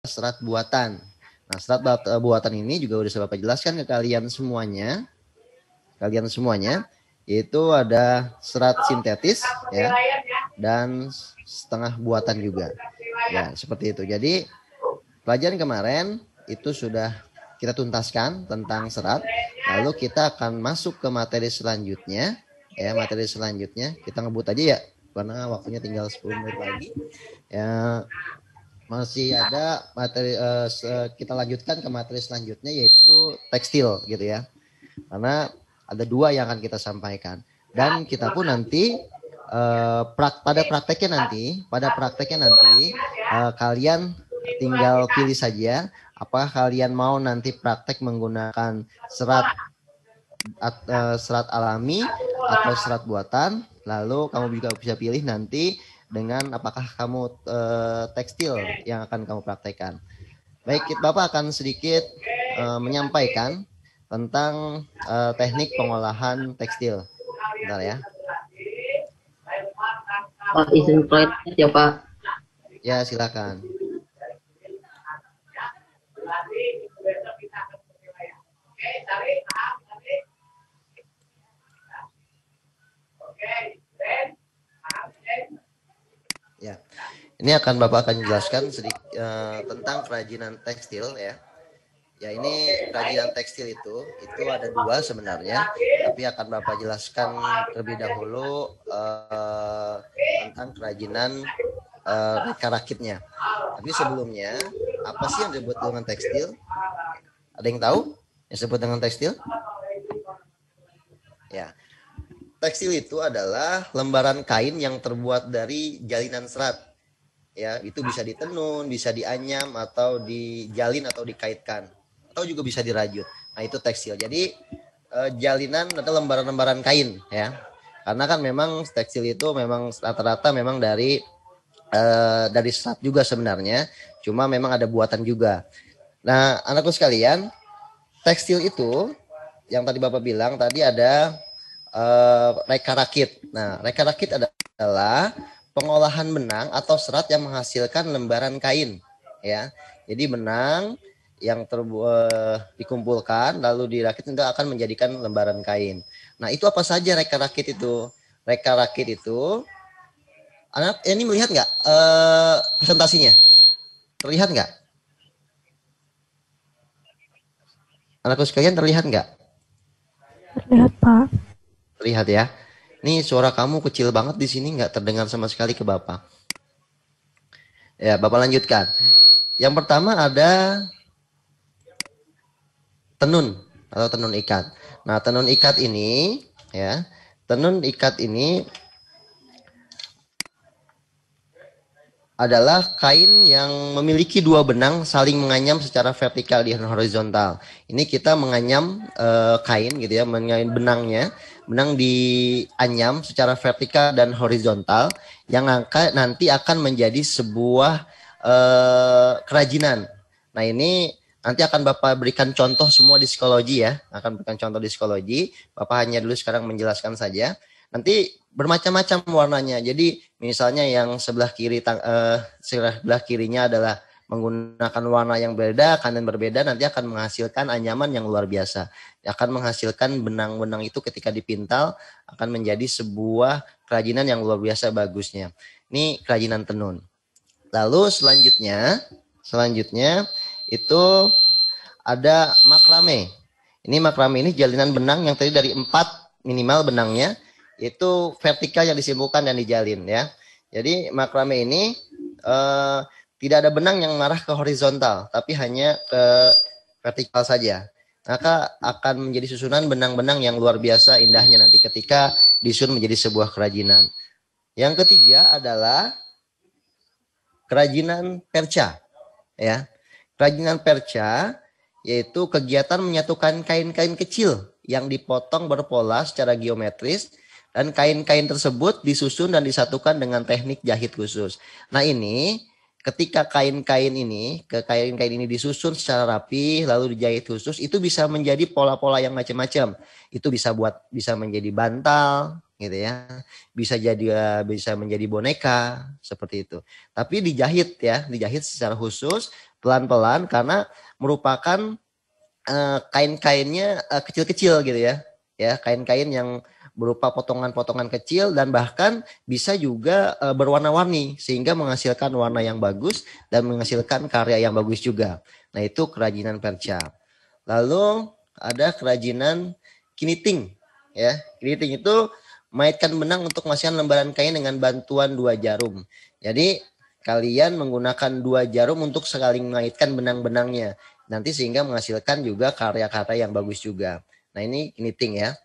serat buatan. Nah, serat buatan ini juga udah saya Bapak jelaskan ke kalian semuanya. Yaitu ada serat sintetis ya dan setengah buatan juga. Ya, seperti itu. Jadi pelajaran kemarin itu sudah kita tuntaskan tentang serat. Lalu kita akan masuk ke materi selanjutnya. Ya, materi selanjutnya kita ngebut aja ya karena waktunya tinggal 10 menit lagi. Ya, masih ada materi kita lanjutkan ke materi selanjutnya yaitu tekstil gitu ya. Karena ada 2 yang akan kita sampaikan. Dan kita pun nanti pada prakteknya nanti kalian tinggal pilih saja apakah kalian mau nanti praktek menggunakan serat alami atau serat buatan. Lalu kamu juga bisa pilih nanti dengan apakah kamu tekstil yang akan kamu praktekkan. Baik, Bapak akan sedikit menyampaikan tentang teknik pengolahan tekstil. Bentar ya. Pak, izin slide ya Pak. Ya, silakan. Ya, ini akan Bapak akan jelaskan sedikit tentang kerajinan tekstil ya. Ya, ini kerajinan tekstil itu ada 2 sebenarnya, tapi akan Bapak jelaskan terlebih dahulu tentang kerajinan reka rakitnya. Tapi sebelumnya, apa sih yang disebut dengan tekstil? Ada yang tahu yang disebut dengan tekstil? Ya, tekstil itu adalah lembaran kain yang terbuat dari jalinan serat. Ya, itu bisa ditenun, bisa dianyam atau dijalin atau dikaitkan. Atau juga bisa dirajut. Nah, itu tekstil. Jadi jalinan atau lembaran-lembaran kain ya. Karena kan memang tekstil itu memang rata-rata memang dari serat juga sebenarnya. Cuma memang ada buatan juga. Nah, anakku sekalian, tekstil itu yang tadi Bapak bilang tadi ada reka rakit. Nah, reka rakit adalah pengolahan benang atau serat yang menghasilkan lembaran kain ya. Jadi benang yang dikumpulkan lalu dirakit itu akan menjadikan lembaran kain. Nah, itu apa saja reka rakit itu? Reka rakit itu, anak ini melihat nggak presentasinya? Terlihat nggak? Anakku sekalian terlihat nggak? Terlihat Pak. Terlihat ya. Ini suara kamu kecil banget di sini, nggak terdengar sama sekali ke Bapak. Ya, Bapak lanjutkan. Yang pertama ada tenun atau tenun ikat. Nah, tenun ikat ini ya, tenun ikat ini adalah kain yang memiliki 2 benang saling menganyam secara vertikal dan horizontal. Ini kita menganyam kain gitu ya, menganyam benangnya, benang dianyam secara vertikal dan horizontal yang nanti akan menjadi sebuah kerajinan. Nah, ini nanti akan Bapak berikan contoh semua di psikologi ya. Akan berikan contoh di psikologi. Bapak hanya dulu sekarang menjelaskan saja. Nanti bermacam-macam warnanya. Jadi misalnya yang sebelah kirinya adalah menggunakan warna yang berbeda, kanan berbeda, nanti akan menghasilkan anyaman yang luar biasa. Akan menghasilkan benang-benang itu ketika dipintal akan menjadi sebuah kerajinan yang luar biasa bagusnya. Ini kerajinan tenun. Lalu selanjutnya itu ada makrame. Ini makrame ini jalinan benang yang tadi dari 4 minimal benangnya itu vertikal yang disimpulkan dan dijalin ya. Jadi makrame ini tidak ada benang yang mengarah ke horizontal, tapi hanya ke vertikal saja. Maka akan menjadi susunan benang-benang yang luar biasa indahnya nanti ketika disusun menjadi sebuah kerajinan. Yang ketiga adalah kerajinan perca ya. Kerajinan perca yaitu kegiatan menyatukan kain-kain kecil yang dipotong berpola secara geometris dan kain-kain tersebut disusun dan disatukan dengan teknik jahit khusus. Nah, ini ketika kain-kain ini disusun secara rapi lalu dijahit khusus, itu bisa menjadi pola-pola yang macam-macam. Itu bisa menjadi bantal gitu ya. Bisa menjadi boneka seperti itu. Tapi dijahit secara khusus pelan-pelan karena merupakan kain-kainnya kecil-kecil gitu ya. Ya, kain-kain yang berupa potongan-potongan kecil dan bahkan bisa juga berwarna-warni sehingga menghasilkan warna yang bagus dan menghasilkan karya yang bagus juga. Nah, itu kerajinan perca. Lalu ada kerajinan kiniting ya. Kiniting itu mengaitkan benang untuk menghasilkan lembaran kain dengan bantuan 2 jarum. Jadi kalian menggunakan 2 jarum untuk saling mengaitkan benang-benangnya. Nanti sehingga menghasilkan juga karya-karya yang bagus juga. Nah, ini knitting ya.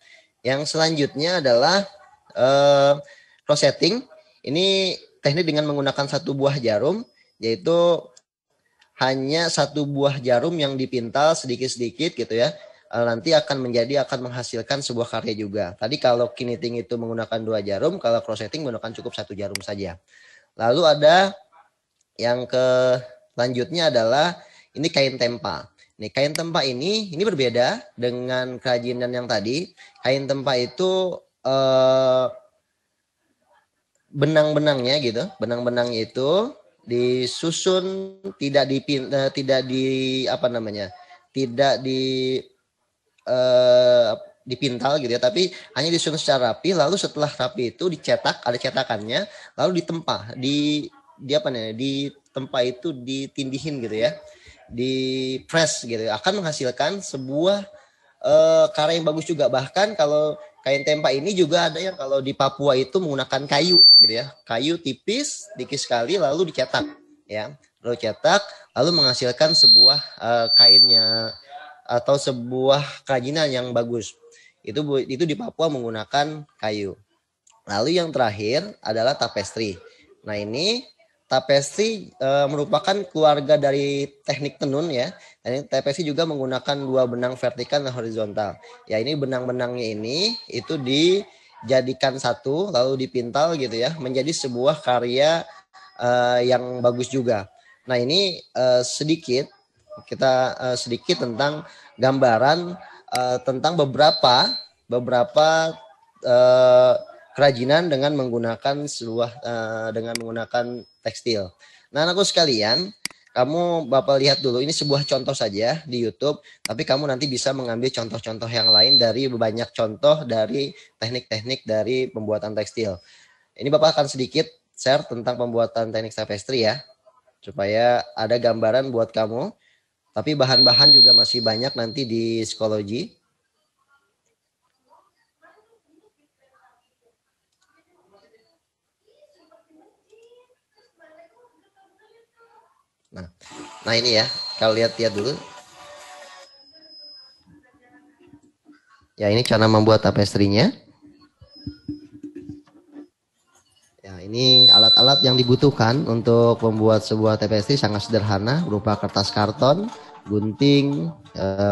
Yang selanjutnya adalah crocheting. Ini teknik dengan menggunakan 1 buah jarum, yaitu hanya 1 buah jarum yang dipintal sedikit-sedikit gitu ya. Nanti akan menghasilkan sebuah karya juga. Tadi kalau knitting itu menggunakan 2 jarum, kalau crocheting menggunakan cukup 1 jarum saja. Lalu ada yang selanjutnya adalah ini kain tempa. Nih, kain tempa ini berbeda dengan kerajinan yang tadi. Kain tempa itu benang-benangnya gitu, benang-benangnya itu disusun tidak dipintal gitu ya, tapi hanya disusun secara rapi. Lalu setelah rapi itu dicetak, ada cetakannya, lalu ditempa, ditempa itu ditindihin gitu ya, di press gitu, akan menghasilkan sebuah karya yang bagus juga. Bahkan kalau kain tempa ini juga ada yang kalau di Papua itu menggunakan kayu gitu ya, kayu tipis dikit sekali lalu dicetak ya, lalu cetak lalu menghasilkan sebuah kainnya atau sebuah kerajinan yang bagus. Itu di Papua menggunakan kayu. Lalu yang terakhir adalah tapestry. Nah, ini tapestry merupakan keluarga dari teknik tenun ya. Dan tapestry juga menggunakan 2 benang vertikal dan horizontal. Ya, ini benang-benangnya ini itu dijadikan satu lalu dipintal gitu ya, menjadi sebuah karya yang bagus juga. Nah, ini sedikit tentang gambaran tentang beberapa kerajinan dengan menggunakan tekstil. Nah, anakku sekalian, kamu Bapak lihat dulu, ini sebuah contoh saja di YouTube, tapi kamu nanti bisa mengambil contoh-contoh yang lain dari banyak contoh dari teknik-teknik dari pembuatan tekstil. Ini Bapak akan sedikit share tentang pembuatan teknik tapestry ya, supaya ada gambaran buat kamu. Tapi bahan-bahan juga masih banyak nanti di psikologi. Nah ini ya, kalau lihat-lihat dulu. Ya, ini cara membuat tapestry-nya. Ya, ini alat-alat yang dibutuhkan untuk membuat sebuah tapestry sangat sederhana, berupa kertas karton, gunting,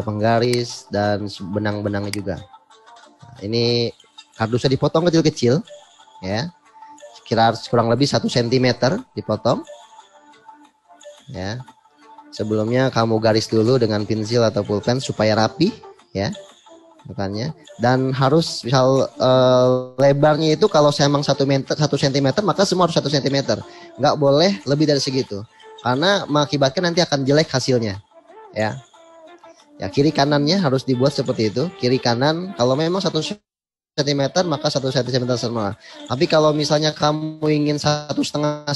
penggaris, dan benang-benangnya juga. Nah, ini kardusnya dipotong kecil-kecil, ya, kurang lebih 1 cm dipotong. Ya, sebelumnya kamu garis dulu dengan pensil atau pulpen supaya rapi, ya. Makanya, dan harus misal lebarnya itu kalau saya emang 1 cm maka semua harus 1 cm, nggak boleh lebih dari segitu karena mengakibatkan nanti akan jelek hasilnya ya. Ya, kiri kanannya harus dibuat seperti itu, kiri kanan. Kalau memang 1 cm maka 1 cm semua, tapi kalau misalnya kamu ingin 1,5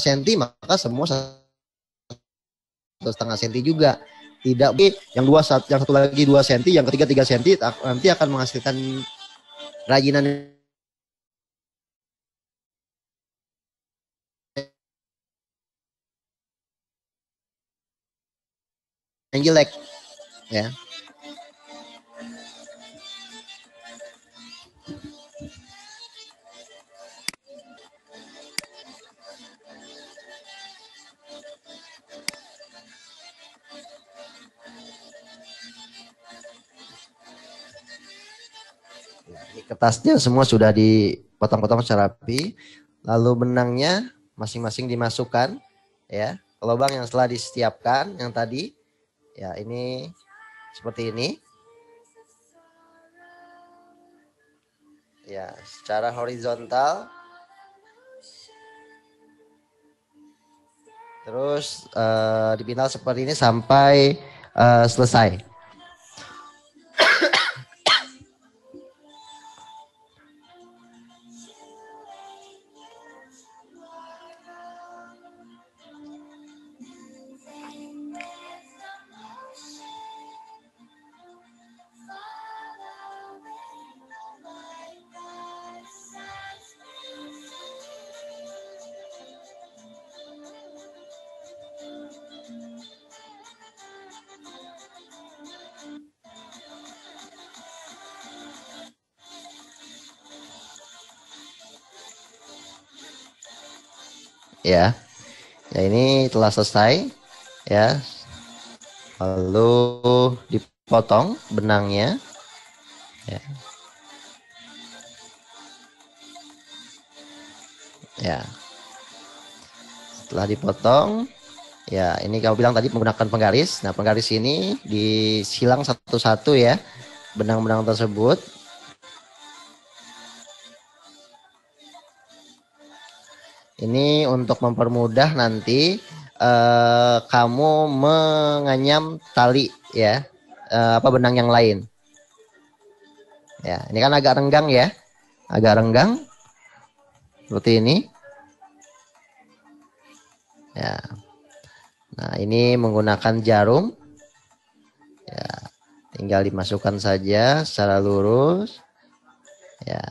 cm maka semua 1,5 cm juga. Tidak, yang yang satu lagi 2 cm, yang ketiga 3 cm, nanti akan menghasilkan kerajinan yang jelek ya. Kertasnya semua sudah dipotong-potong secara rapi, lalu benangnya masing-masing dimasukkan ya ke lubang yang setelah disiapkan yang tadi. Ya, ini seperti ini. Ya, secara horizontal. Terus dipintal seperti ini sampai selesai. Ya, ya ini telah selesai ya. Lalu dipotong benangnya. Ya. Ya. Setelah dipotong, ya ini kamu bilang tadi menggunakan penggaris. Nah, penggaris ini disilang satu-satu ya, benang-benang tersebut. Ini untuk mempermudah nanti kamu menganyam tali ya, benang yang lain. Ya, ini kan agak renggang ya, agak renggang seperti ini. Ya, nah ini menggunakan jarum. Ya, tinggal dimasukkan saja secara lurus. Ya.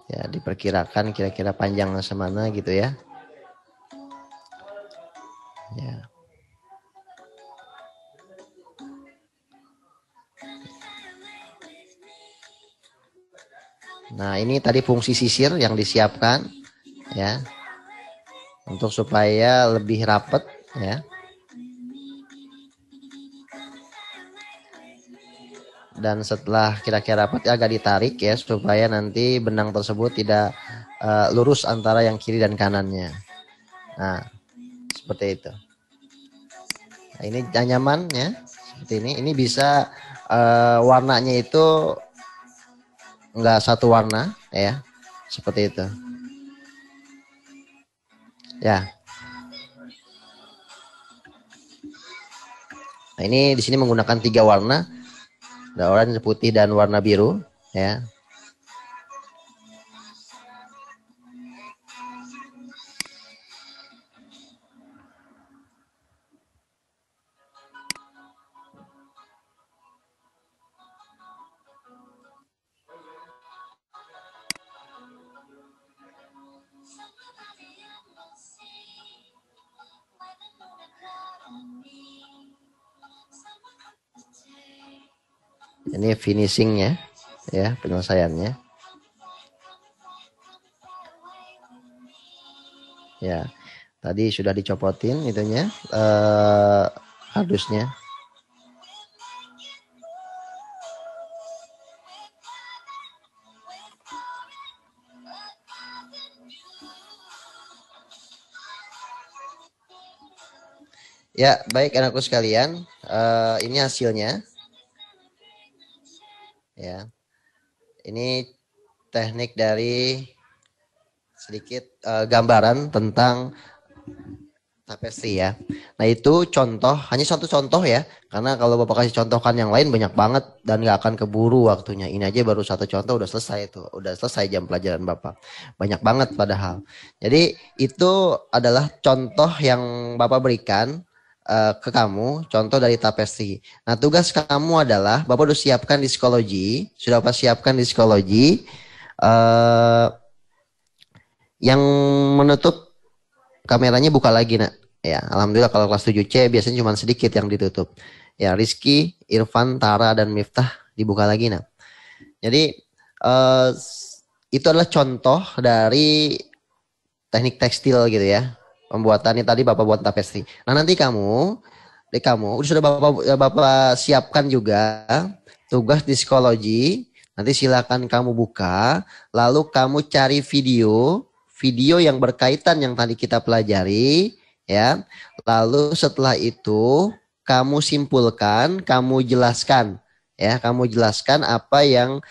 Ya, diperkirakan kira-kira panjangnya semana gitu ya. Ya. Nah, ini tadi fungsi sisir yang disiapkan ya. Untuk supaya lebih rapat ya. Dan setelah kira-kira rapat agak ditarik ya supaya nanti benang tersebut tidak lurus antara yang kiri dan kanannya. Nah, seperti itu. Nah, ini anyaman ya, seperti ini. Ini bisa warnanya itu enggak satu warna ya, seperti itu. Ya. Nah, ini di sini menggunakan 3 warna. Ada oranye, putih, dan warna biru ya. Ini finishingnya ya, penyelesaiannya ya. Tadi sudah dicopotin itunya kardusnya. Ya, baik anakku sekalian, ini hasilnya. Ya, ini teknik dari sedikit gambaran tentang tapestry ya. Nah itu contoh, hanya satu contoh ya. Karena kalau Bapak kasih contohkan yang lain banyak banget dan gak akan keburu waktunya. Ini aja baru satu contoh udah selesai itu. Udah selesai jam pelajaran Bapak. Banyak banget padahal. Jadi itu adalah contoh yang Bapak berikan ke kamu, contoh dari tapestry. Nah tugas kamu adalah, Bapak udah siapkan di psikologi, sudah Bapak siapkan di psikologi, yang menutup kameranya buka lagi nak. Ya, alhamdulillah kalau kelas 7C biasanya cuma sedikit yang ditutup. Ya, Rizky, Irfan, Tara, dan Miftah dibuka lagi nak. Jadi itu adalah contoh dari teknik tekstil gitu ya. Pembuatannya tadi Bapak buat tapestry. Nah nanti kamu sudah Bapak siapkan juga tugas di psikologi. Nanti silakan kamu buka, lalu kamu cari video yang berkaitan yang tadi kita pelajari, ya. Lalu setelah itu kamu simpulkan, kamu jelaskan, ya, kamu jelaskan apa yang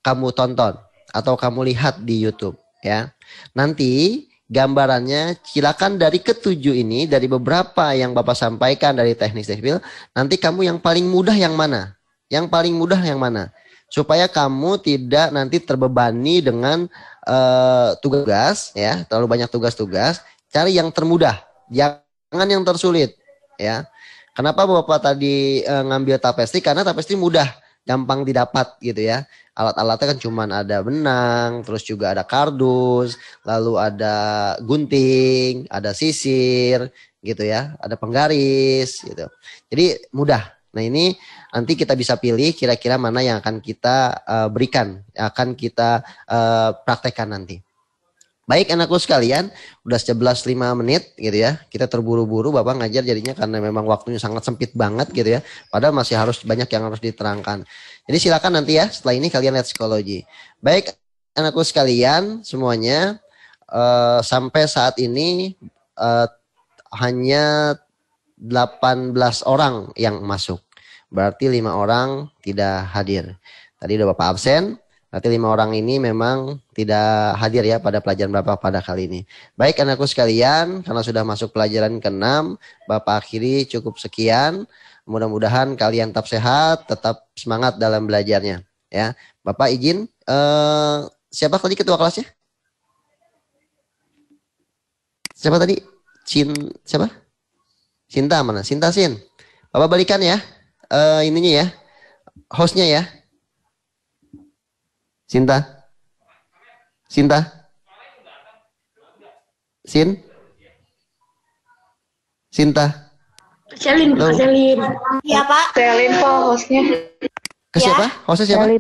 kamu tonton atau kamu lihat di YouTube, ya. Nanti gambarannya silakan dari ketujuh ini, dari beberapa yang Bapak sampaikan dari teknik sipil, nanti kamu yang paling mudah yang mana? Yang paling mudah yang mana? Supaya kamu tidak nanti terbebani dengan tugas, ya, terlalu banyak tugas-tugas. Cari yang termudah, jangan yang tersulit, ya. Kenapa Bapak tadi ngambil tapestri? Karena tapestri mudah, gampang didapat gitu ya. Alat-alatnya kan cuman ada benang, terus juga ada kardus, lalu ada gunting, ada sisir gitu ya, ada penggaris gitu. Jadi mudah. Nah ini nanti kita bisa pilih kira-kira mana yang akan kita berikan, akan kita praktekkan nanti. Baik anakku sekalian, udah 11.05 menit gitu ya. Kita terburu-buru Bapak ngajar jadinya karena memang waktunya sangat sempit banget gitu ya. Padahal masih harus banyak yang harus diterangkan. Jadi silakan nanti ya setelah ini kalian lihat psikologi. Baik anakku sekalian semuanya, sampai saat ini hanya 18 orang yang masuk. Berarti 5 orang tidak hadir. Tadi udah Bapak absen. Berarti 5 orang ini memang tidak hadir ya pada pelajaran Bapak pada kali ini. Baik anakku sekalian, karena sudah masuk pelajaran ke-6, Bapak akhiri cukup sekian. Mudah-mudahan kalian tetap sehat, tetap semangat dalam belajarnya. Ya, Bapak izin, siapa tadi ketua kelasnya? Siapa tadi? Siapa? Sinta mana? Sinta Sin. Bapak balikan ya, ininya ya, hostnya ya. Sinta. Sin. Sinta. Selin. Iya Pak. Selin Pak hostnya. Ke siapa? Hostnya siapa?